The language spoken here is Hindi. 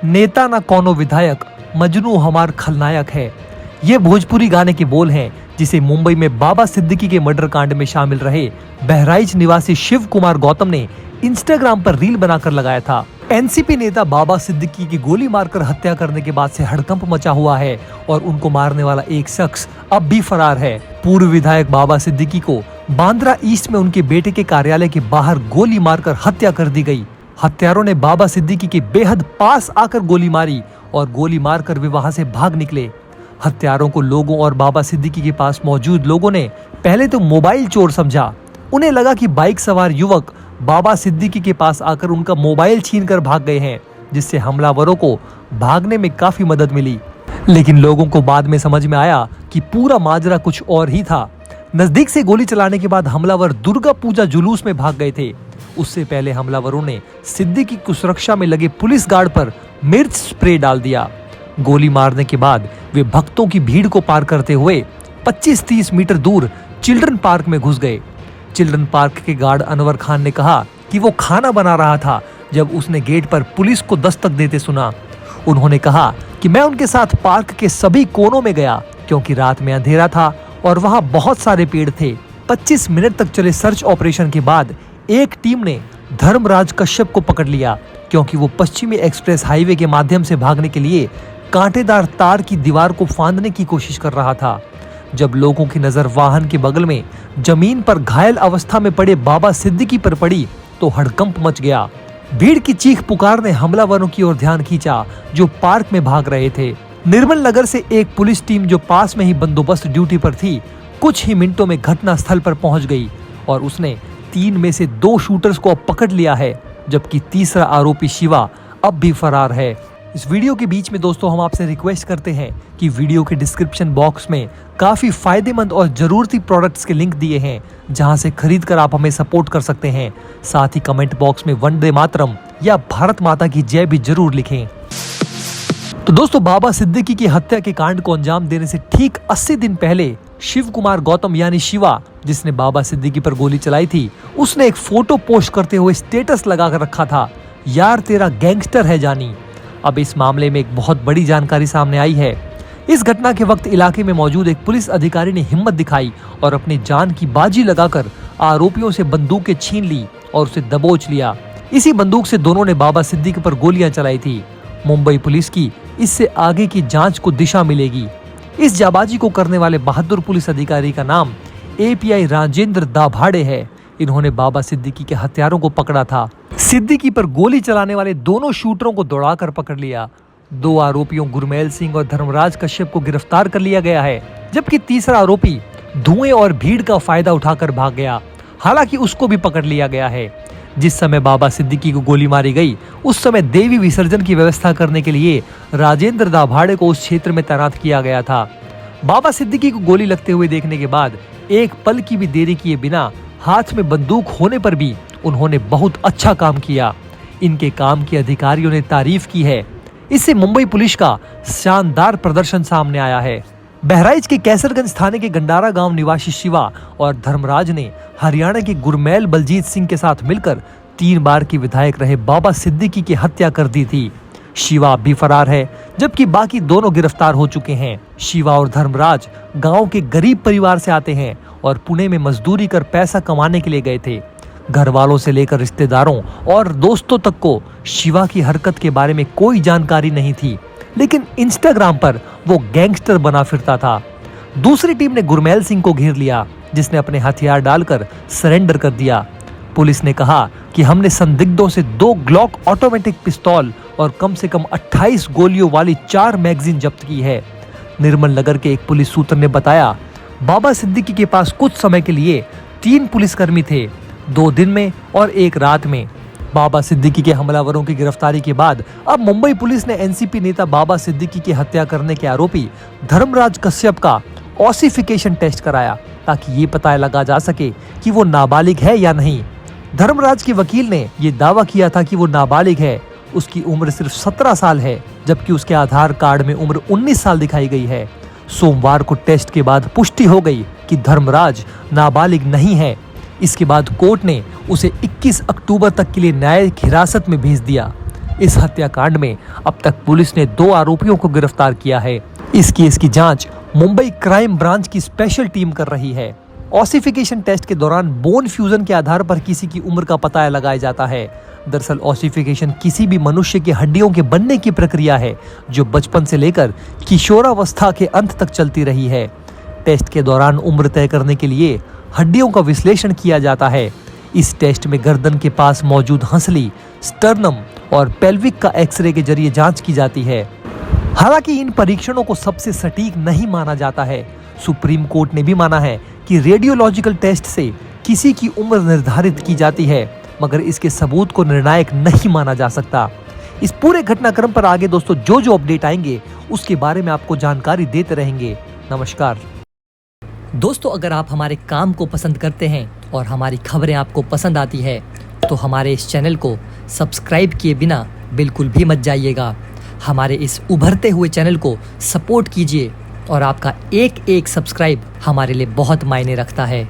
नेता ना कोनो विधायक, मजनू हमार खलनायक है। ये भोजपुरी गाने के बोल हैं जिसे मुंबई में बाबा सिद्दीकी के मर्डर कांड में शामिल रहे बहराइच निवासी शिव कुमार गौतम ने इंस्टाग्राम पर रील बनाकर लगाया था। एनसीपी नेता बाबा सिद्दीकी की गोली मारकर हत्या करने के बाद से हड़कंप मचा हुआ है और उनको मारने वाला एक शख्स अब भी फरार है। पूर्व विधायक बाबा सिद्दीकी को बांद्रा ईस्ट में उनके बेटे के कार्यालय के बाहर गोली मारकर हत्या कर दी गई। हत्यारों ने बाबा सिद्दीकी के बेहद पास आकर गोली मारी और गोली मारकर वे वहां से भाग निकले। हत्यारों को लोगों और बाबा सिद्दीकी के पास मौजूद लोगों ने पहले तो मोबाइल चोर समझा। उन्हें लगा कि बाइक सवार युवक बाबा सिद्दीकी के पास आकर उनका मोबाइल छीनकर भाग गए हैं, जिससे हमलावरों को भागने में काफी मदद मिली। लेकिन लोगों को बाद में समझ में आया कि पूरा माजरा कुछ और ही था। नजदीक से गोली चलाने के बाद हमलावर दुर्गा पूजा जुलूस में भाग गए थे। उससे पहले हमलावरों ने सिद्दीकी की सुरक्षा में लगे पुलिस गार्ड पर मिर्च स्प्रे डाल दिया। गोली मारने के बाद वे भक्तों की भीड़ को पार करते हुए 25-30 मीटर दूर चिल्ड्रन पार्क में घुस गए। चिल्ड्रन पार्क के गार्ड अनवर खान ने कहा कि वो खाना बना रहा था जब उसने गेट पर पुलिस को दस्तक देते सुना। उन्होंने कहा कि मैं उनके साथ पार्क के सभी कोनों में गया क्योंकि रात में अंधेरा था और वहां बहुत सारे पेड़ थे। 25 मिनट तक चले सर्च ऑपरेशन के बाद एक टीम ने धर्मराज कश्यप को पकड़ लिया क्योंकि वो पश्चिमी एक्सप्रेस हाईवे के माध्यम से भागने के लिए कांटेदार तार की दीवार को फांदने की कोशिश कर रहा था। जब लोगों की नजर वाहन के बगल में जमीन पर घायल अवस्था में पड़े बाबा सिद्दीकी पर पड़ी तो हड़कंप मच गया। भीड़ की चीख पुकार ने हमलावरों की ओर ध्यान खींचा जो पार्क में भाग रहे थे। निर्मल नगर से एक पुलिस टीम जो पास में ही बंदोबस्त ड्यूटी पर थी कुछ ही मिनटों में घटना स्थल पर पहुंच गई और उसने 3 में से 2 शूटर्स को अब पकड़ लिया है, जबकि तीसरा आरोपी शिवा अब भी फरार है। इस वीडियो के बीच में दोस्तों हम आपसे रिक्वेस्ट करते हैं कि वीडियो के डिस्क्रिप्शन बॉक्स में काफी फायदेमंद और जरूरती प्रोडक्ट्स के लिंक दिए हैं जहां से खरीद कर आप हमें सपोर्ट कर सकते हैं। साथ ही कमेंट बॉक्स में वंदे मातरम या भारत माता की जय भी जरूर लिखें। तो दोस्तों बाबा सिद्दीकी की हत्या के कांड को अंजाम देने से ठीक 80 दिन पहले शिव कुमार गौतम यानी शिवा, जिसने बाबा सिद्दीकी पर गोली चलाई थी, उसने एक फोटो पोस्ट करते हुए स्टेटस लगा कर रखा था, यार तेरा गैंगस्टर है जानी। अब इस मामले में एक बहुत बड़ी जानकारी सामने आई है। इस घटना के वक्त इलाके में मौजूद एक पुलिस अधिकारी ने हिम्मत दिखाई और अपनी जान की बाजी लगाकर आरोपियों से बंदूकें छीन ली और उसे दबोच लिया। इसी बंदूक से दोनों ने बाबा सिद्दीकी पर गोलियां चलाई थी। मुंबई पुलिस की इससे आगे की जांच को दिशा मिलेगी। इस जाबाजी को करने वाले बहादुर पुलिस अधिकारी का नाम एपीआई राजेंद्र दाभाड़े है। इन्होंने बाबा सिद्दीकी के हत्यारों को पकड़ा था। सिद्दीकी पर गोली चलाने वाले दोनों शूटरों को दौड़ाकर पकड़ लिया। 2 आरोपियों गुरमेल सिंह और धर्मराज कश्यप को गिरफ्तार कर लिया गया है, जबकि तीसरा आरोपी धुएं और भीड़ का फायदा उठाकर भाग गया। हालांकि उसको भी पकड़ लिया गया है। जिस समय बाबा सिद्दीकी को गोली मारी गई उस समय देवी विसर्जन की व्यवस्था करने के लिए राजेंद्र दाभाड़े को उस क्षेत्र में तैनात किया गया था। बाबा सिद्दीकी को गोली लगते हुए देखने के बाद एक पल की भी देरी किए बिना हाथ में बंदूक होने पर भी उन्होंने बहुत अच्छा काम किया। इनके काम की अधिकारियों ने तारीफ की है। इससे मुंबई पुलिस का शानदार प्रदर्शन सामने आया है। बहराइच के कैसरगंज थाने के गंडारा गांव निवासी शिवा और धर्मराज ने हरियाणा के गुरमेल बलजीत सिंह के साथ मिलकर 3 बार की विधायक रहे बाबा सिद्दीकी की हत्या कर दी थी। शिवा भी फरार है, जबकि बाकी दोनों गिरफ्तार हो चुके हैं। शिवा और धर्मराज गांव के गरीब परिवार से आते हैं और पुणे में मजदूरी कर पैसा कमाने के लिए गए थे। घर वालों से लेकर रिश्तेदारों और दोस्तों तक को शिवा की हरकत के बारे में कोई जानकारी नहीं थी, लेकिन इंस्टाग्राम पर वो गैंगस्टर बना फिरता था। दूसरी टीम ने गुरमेल सिंह को घेर लिया, जिसने अपने हथियार डालकर सरेंडर कर दिया। पुलिस ने कहा कि हमने संदिग्धों से 2 ग्लॉक ऑटोमेटिक पिस्तौल और कम से कम 28 गोलियों वाली 4 मैगजीन जब्त की है। निर्मल नगर के एक पुलिस सूत्र ने बताया, बाबा सिद्दीकी के पास कुछ समय के लिए 3 पुलिसकर्मी थे, 2 दिन में और 1 रात में। बाबा सिद्दीकी के हमलावरों की गिरफ्तारी के बाद अब मुंबई पुलिस ने एनसीपी नेता बाबा सिद्दीकी की हत्या करने के आरोपी धर्मराज कश्यप का ऑसिफिकेशन टेस्ट कराया ताकि ये पता लगा जा सके कि वो नाबालिग है या नहीं। धर्मराज के वकील ने ये दावा किया था कि वो नाबालिग है। उसकी उम्र सिर्फ 17 साल है, जबकि उसके आधार कार्ड में उम्र 19 साल दिखाई गई है। सोमवार को टेस्ट के बाद पुष्टि हो गई कि धर्मराज नाबालिग नहीं है। इसके बाद कोर्ट ने उसे 21 अक्टूबर तक के लिए न्यायिक हिरासत में भेज दिया। इस हत्याकांड में अब तक पुलिस ने 2 आरोपियों को गिरफ्तार किया है। इस केस की जांच मुंबई क्राइम ब्रांच की स्पेशल टीम कर रही है। ऑसिफिकेशन टेस्ट के दौरान बोन फ्यूजन के आधार पर किसी की उम्र का पता लगाया जाता है। दरअसल ऑसिफिकेशन किसी भी मनुष्य की हड्डियों के बनने की प्रक्रिया है जो बचपन से लेकर किशोरावस्था के अंत तक चलती रही है। टेस्ट के दौरान उम्र तय करने के लिए हड्डियों का विश्लेषण किया जाता है। इस टेस्ट में गर्दन के पास मौजूद हंसली, स्टर्नम और पेल्विक का एक्सरे के जरिए जांच की जाती है। हालांकि इन परीक्षणों को सबसे सटीक नहीं माना जाता है। सुप्रीम कोर्ट ने भी माना है कि रेडियोलॉजिकल टेस्ट से किसी की उम्र निर्धारित की जाती है, मगर इसके सबूत को निर्णायक नहीं माना जा सकता। इस पूरे घटनाक्रम पर आगे दोस्तों जो अपडेट आएंगे उसके बारे में आपको जानकारी देते रहेंगे। नमस्कार दोस्तों, अगर आप हमारे काम को पसंद करते हैं और हमारी खबरें आपको पसंद आती है तो हमारे इस चैनल को सब्सक्राइब किए बिना बिल्कुल भी मत जाइएगा। हमारे इस उभरते हुए चैनल को सपोर्ट कीजिए और आपका एक सब्सक्राइब हमारे लिए बहुत मायने रखता है।